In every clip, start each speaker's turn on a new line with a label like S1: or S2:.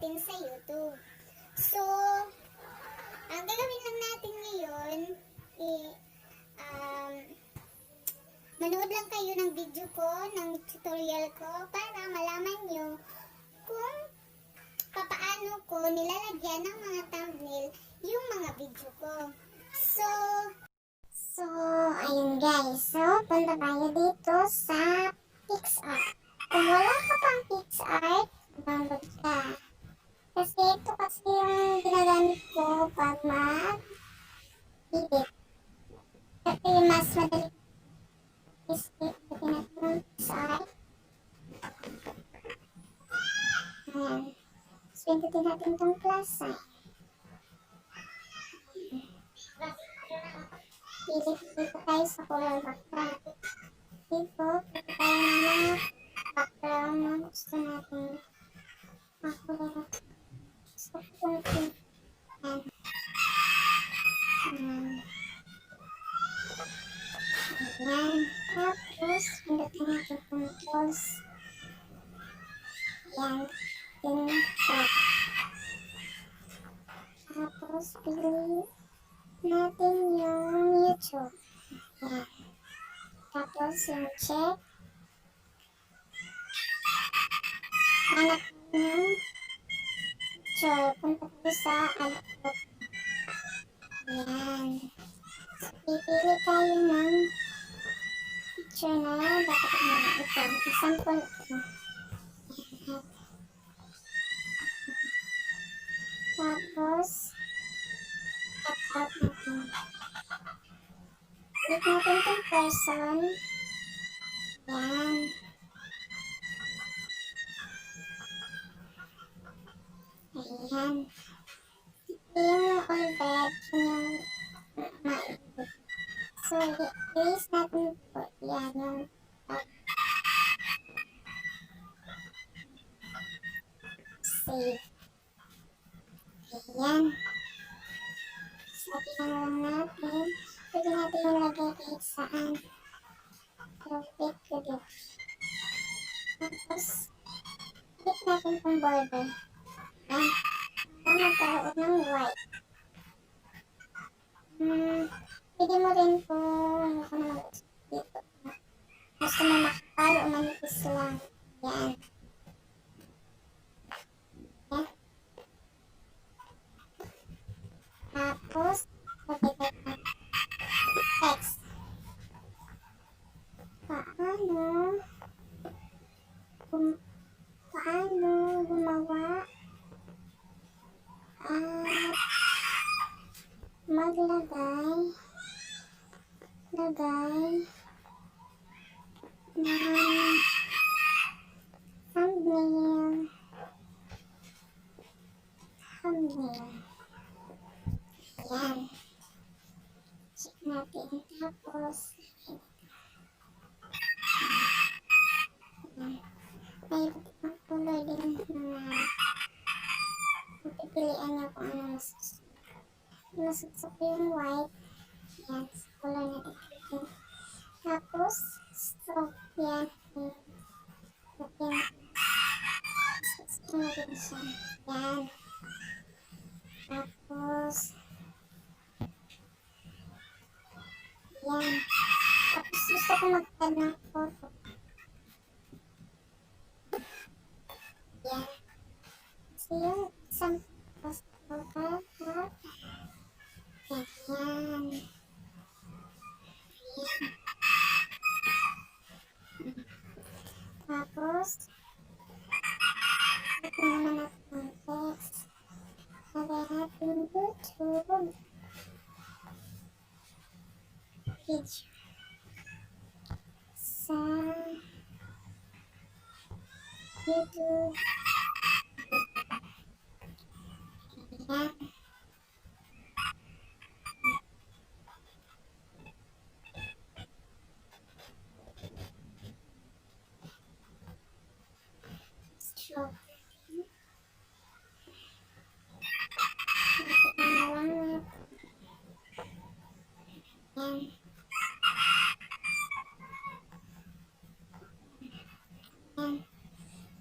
S1: natin sa YouTube. So, ang gagawin lang natin ngayon, manood lang kayo ng video ko, ng tutorial ko, para malaman nyo kung paano ko nilalagyan ng mga thumbnail yung mga video ko. So, ayun guys. So, punta tayo dito sa PixArt. Kung wala ka pang PixArt, download ka. Kasi ito kasi yung ginagamit ko pag mag-edit. Kasi mas madali is-edit natin ng PixArt. Ayan. So, pindutin natin itong plus sign. Pili dito tayo sa color background. Dito, pili tayo ng mga background na gusto natin. Makulay. So, pindutin. Ayan. Ayan. Tapos, pindutin natin controls. Ayan. Stop. Tapos, pili natin yung YouTube. Ayan. Tapos, yung check. Hanap yung picture. Punta ko sa output. Ayan. So, pipili tayo ng picture na dapat ito. Example ito. Ayan. Tapos, cut out natin. Click natin itong person. Ayan. Ayan. Yung all red, yung ma-edit. So, erase natin po. Ayan, yung save. Ayan. Sabi lang natin. Pwede natin yung lagay kahit saan. Pero click ko dito. Tapos, click natin itong border. Ayan. Para magkaroon ng white. Pwede mo rin kung ano dito. Gusto mo makapal o manipis lang. Ayan. Ayan. Tapos, lagay tayo ng text. Paano gumawa at maglagay ng thumbnail. Ayan. Check natin. Tapos, may color din na pipilian nyo kung ano masusok. Masusok yung white. Ayan, sa color na pipilian. Tapos, stroke yan. Stroke na din siya. Ayan. Tapos, ayan. Tapos, gusto ko mag-add ng photo. Ayan. So, yung isang photo ka. Ayan. Tapos, ito naman natin ang text. Lagay natin YouTube page sa YouTube. Ayan. Stroke.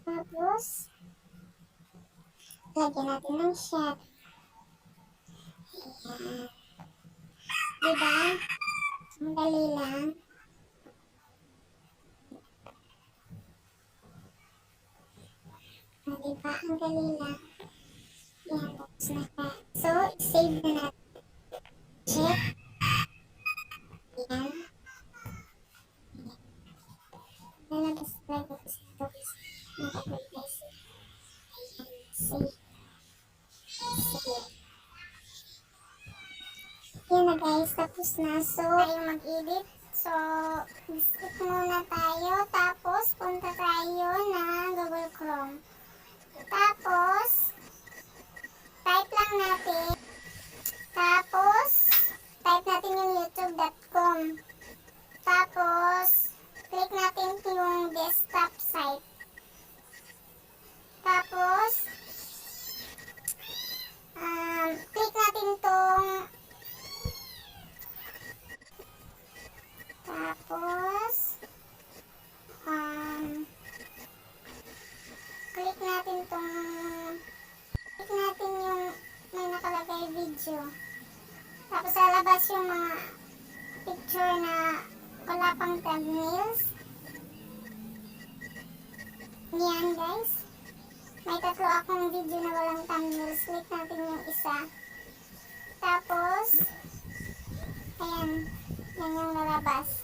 S1: Tapos, lagyan natin ng shot. Ayan. Diba? Ang dali lang. Diba? Ang dali lang. Ayan, tapos na siya. So, save na natin. Check. Ayan. Lalabas talaga ko sa ito kasi nakapag-guys. Ayan, save. Save. Yan na guys, tapos na. So, tayo mag-edit. So, skip muna tayo. Tapos, punta tayo ng Google Chrome. Tapos, type lang natin. Tapos, type natin yung youtube.com. Tapos, click natin yung desktop site. Tapos, click natin tong tapos, click natin yung may nakalagay video. Tapos, lalabas yung mga picture na wala pang thumbnails. Yan guys. May tatlo akong video na walang thumbnails. Click natin yung isa. Tapos, ayan. Yan yung lalabas.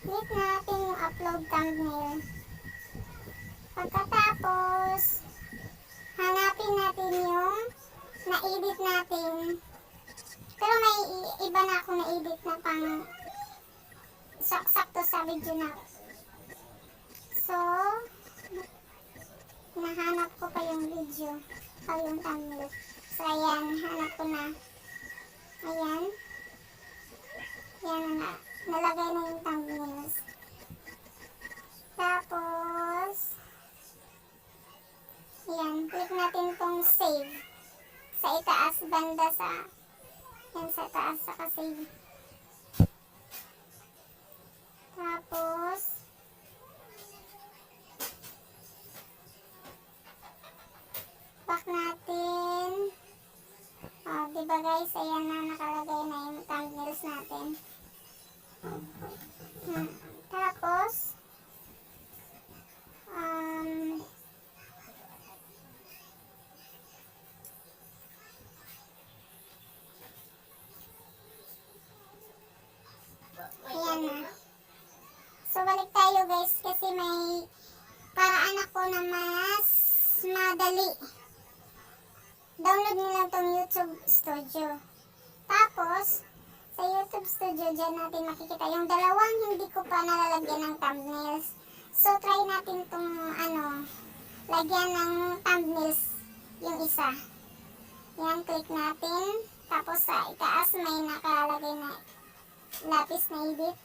S1: Click natin yung upload thumbnail. Pagkatapos, hanapin natin yung na-edit natin. Pero may iba na ako na-edit na pang sakto sa video na. So, nahanap ko pa yung video o yung thumbnail. So, ayan, hanap ko na. Ayan. Yan na. Nalagay na yung thumbnails. Tapos, ayan, click natin tong save. Sa itaas banda sa, yan sa taas saka save. Tapos, back natin. Diba guys, ayan na, nakalagay na yung thumbnails natin. Tapos, ayan na. So, balik tayo guys, kasi may paraan ako na mas madali. Download nyo lang tong YouTube Studio. Tapos, sa YouTube Studio, dyan natin makikita yung dalawang hindi ko pa nalalagyan ng thumbnails. So, try natin tong, lagyan ng thumbnails yung isa. Yan, click natin. Tapos, sa itaas, may nakalagay na lapis na edit.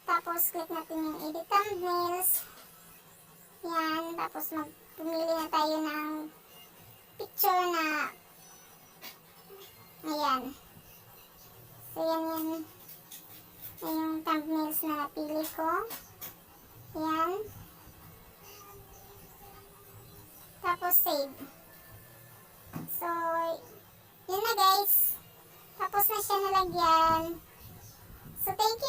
S1: Tapos, click natin yung edit thumbnails. Yan, tapos pumili na tayo ng picture na ayan. So, yan yung thumbnails na napili ko. Yan. Tapos, save. So, yun na guys. Tapos na siya nalagyan. So, thank